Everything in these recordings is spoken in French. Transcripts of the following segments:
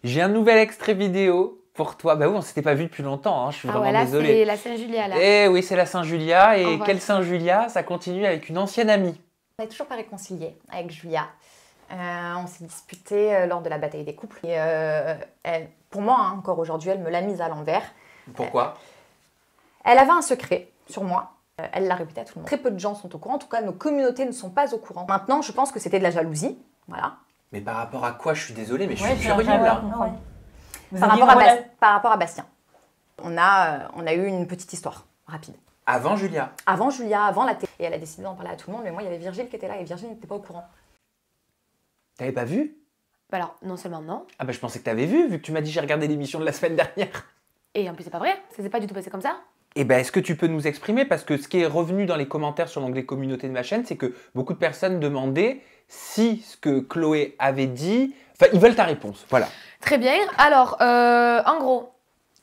J'ai un nouvel extrait vidéo pour toi. Bah oui, on s'était pas vu depuis longtemps, hein. Je suis vraiment désolé. C'est la Saint-Julia, là. Eh oui, c'est la Saint-Julia. Et On quelle va- Saint-Julia? Ça continue avec une ancienne amie. On n'est toujours pas réconciliés avec Julia. On s'est disputé lors de la bataille des couples. Et, pour moi, hein, encore aujourd'hui, elle me l'a mise à l'envers. Pourquoi? Elle avait un secret sur moi. Elle l'a répété à tout le monde. Très peu de gens sont au courant. En tout cas, nos communautés ne sont pas au courant. Maintenant, je pense que c'était de la jalousie. Voilà. Mais par rapport à quoi? Je suis désolé, mais je Ouais, suis j'ai un curieux peu là. à comprendre. Vous Par aviez rapport, une rela- par rapport à Bastien. On a eu une petite histoire rapide. Avant Julia. Avant Julia, avant la télé. Et elle a décidé d'en parler à tout le monde. Mais moi, il y avait Virgile qui était là et Virgile n'était pas au courant. T'avais pas vu? Bah alors, non seulement non, Ah bah je pensais que t'avais vu que tu m'as dit j'ai regardé l'émission de la semaine dernière. et en plus c'est pas vrai, ça s'est pas du tout passé comme ça. Eh ben, est-ce que tu peux nous exprimer? Parce que ce qui est revenu dans les commentaires sur l'onglet communauté de ma chaîne, c'est que beaucoup de personnes demandaient si ce que Chloé avait dit... Enfin, ils veulent ta réponse, voilà. Très bien, alors, en gros,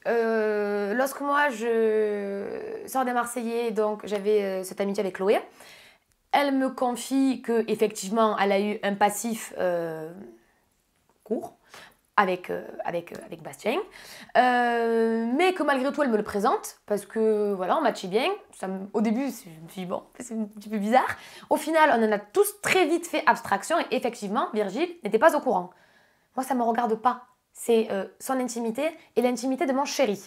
lorsque moi je sors des Marseillais, donc j'avais cette amitié avec Chloé, elle me confie que effectivement elle a eu un passif court avec Bastien, mais que malgré tout elle me le présente parce que voilà, on matchait bien. Au début je me suis dit bon, c'est un petit peu bizarre. Au final on en a tous très vite fait abstraction et effectivement Virgile n'était pas au courant. Moi ça ne me regarde pas, c'est son intimité et l'intimité de mon chéri,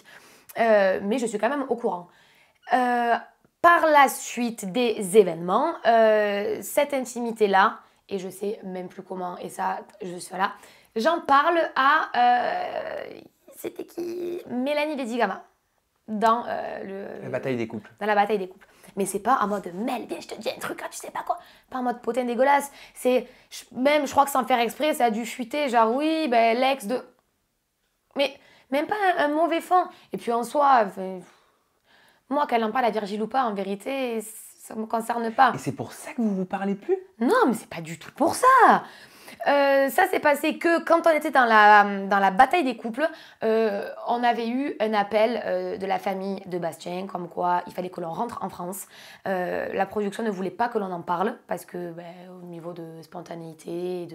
mais je suis quand même au courant. Par la suite des événements, cette intimité-là, et je sais même plus comment, et ça, je suis là, j'en parle à, c'était qui? Mélanie Ledigama, dans La bataille des couples. dans la bataille des couples. Mais c'est pas en mode Mel, viens, je te dis un truc, hein, tu sais pas quoi. Pas en mode potin dégueulasse. C'est même, je crois que sans faire exprès, ça a dû fuiter. Genre, oui, ben, l'ex de. Mais même pas un mauvais fond. Et puis en soi, moi, qu'elle en parle à Virgile ou pas, en vérité, ça me concerne pas. Et c'est pour ça que vous vous parlez plus? Non, mais c'est pas du tout pour ça. Ça s'est passé que quand on était dans la bataille des couples, on avait eu un appel de la famille de Bastien, comme quoi il fallait que l'on rentre en France. La production ne voulait pas que l'on en parle, parce que au niveau de spontanéité,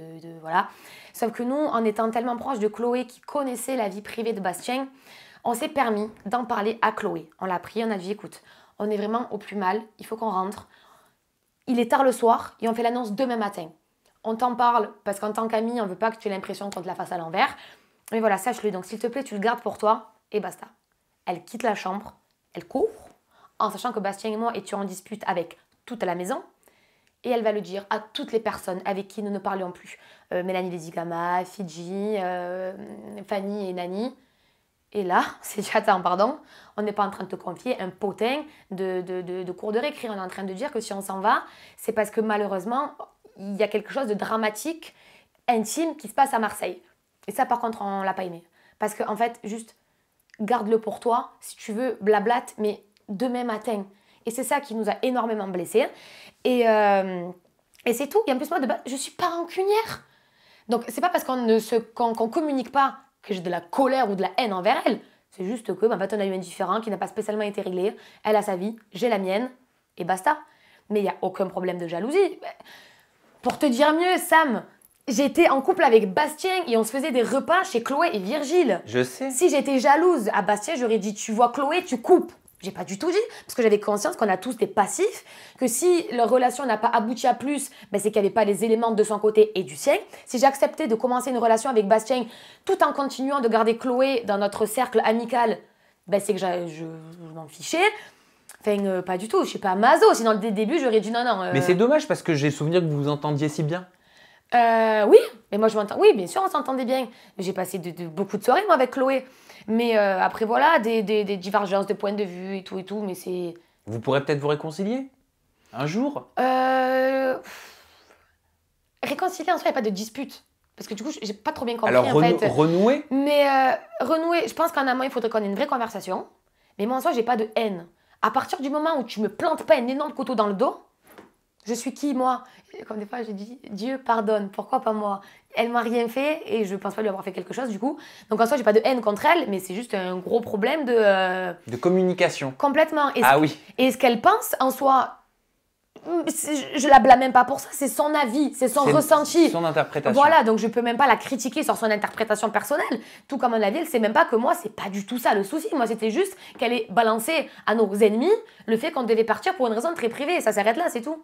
voilà. Sauf que nous, en étant tellement proches de Chloé, qui connaissait la vie privée de Bastien, on s'est permis d'en parler à Chloé. On l'a pris, on a dit, écoute, on est vraiment au plus mal, il faut qu'on rentre. Il est tard le soir et on fait l'annonce demain matin. On t'en parle parce qu'en tant qu'ami, on ne veut pas que tu aies l'impression qu'on te la fasse à l'envers. Mais voilà, sache-le. Donc, s'il te plaît, tu le gardes pour toi et basta. Elle quitte la chambre, elle court, en sachant que Bastien et moi étions en dispute avec toute la maison. Et elle va le dire à toutes les personnes avec qui nous ne parlions plus. Mélanie Ledigama, Fidji, Fanny et Nani. Et là, c'est dit, attends, pardon, on n'est pas en train de te confier un potin de cours de récré. On est en train de dire que si on s'en va, c'est parce que malheureusement, il y a quelque chose de dramatique, intime qui se passe à Marseille. Et ça, par contre, on ne l'a pas aimé. Parce qu'en fait, juste, garde-le pour toi, si tu veux, blablate, mais demain matin. Et c'est ça qui nous a énormément blessés. Et c'est tout. Et en plus, moi, de base, je ne suis pas rancunière. Donc, c'est pas parce qu'on communique pas que j'ai de la colère ou de la haine envers elle. C'est juste que, en fait, on a eu un différend qui n'a pas spécialement été réglé. Elle a sa vie, j'ai la mienne, et basta. Mais il n'y a aucun problème de jalousie. Pour te dire mieux, Sam, j'étais en couple avec Bastien et on se faisait des repas chez Chloé et Virgile. Je sais. Si j'étais jalouse à Bastien, j'aurais dit, tu vois Chloé, tu coupes. J'ai pas du tout dit, parce que j'avais conscience qu'on a tous des passifs, que si leur relation n'a pas abouti à plus, c'est qu'il n'y avait pas les éléments de son côté et du sien. Si j'ai accepté de commencer une relation avec Bastien tout en continuant de garder Chloé dans notre cercle amical, c'est que je m'en fichais. Enfin, pas du tout, je suis pas maso, sinon dès le début j'aurais dit non. Mais c'est dommage parce que j'ai souvenir que vous vous entendiez si bien. Oui, mais moi je m'entends. Oui, bien sûr, on s'entendait bien. J'ai passé beaucoup de soirées moi avec Chloé. Mais après voilà, des divergences de points de vue et tout, mais c'est... Vous pourrez peut-être vous réconcilier un jour. Réconcilier en soi, il n'y a pas de dispute. Parce que du coup, j'ai pas trop bien compris Alors en fait. renouer. Mais renouer, je pense qu'en amont, il faudrait qu'on ait une vraie conversation. Mais moi en soi, j'ai pas de haine. À partir du moment où tu me plantes pas un énorme couteau dans le dos, je suis qui, moi? Comme des fois, j'ai dit, Dieu pardonne, pourquoi pas moi? Elle m'a rien fait et je pense pas lui avoir fait quelque chose, du coup. Donc, en soi, j'ai pas de haine contre elle, mais c'est juste un gros problème de... De communication. Complètement. Ah oui. Et ce qu'elle pense, en soi, Je la blâme même pas pour ça, c'est son avis, c'est son ressenti. Son interprétation. Voilà, donc je peux même pas la critiquer sur son interprétation personnelle. Tout comme mon avis, elle sait même pas que moi, c'est pas du tout ça le souci. Moi, c'était juste qu'elle ait balancé à nos ennemis le fait qu'on devait partir pour une raison très privée. Ça s'arrête là, c'est tout.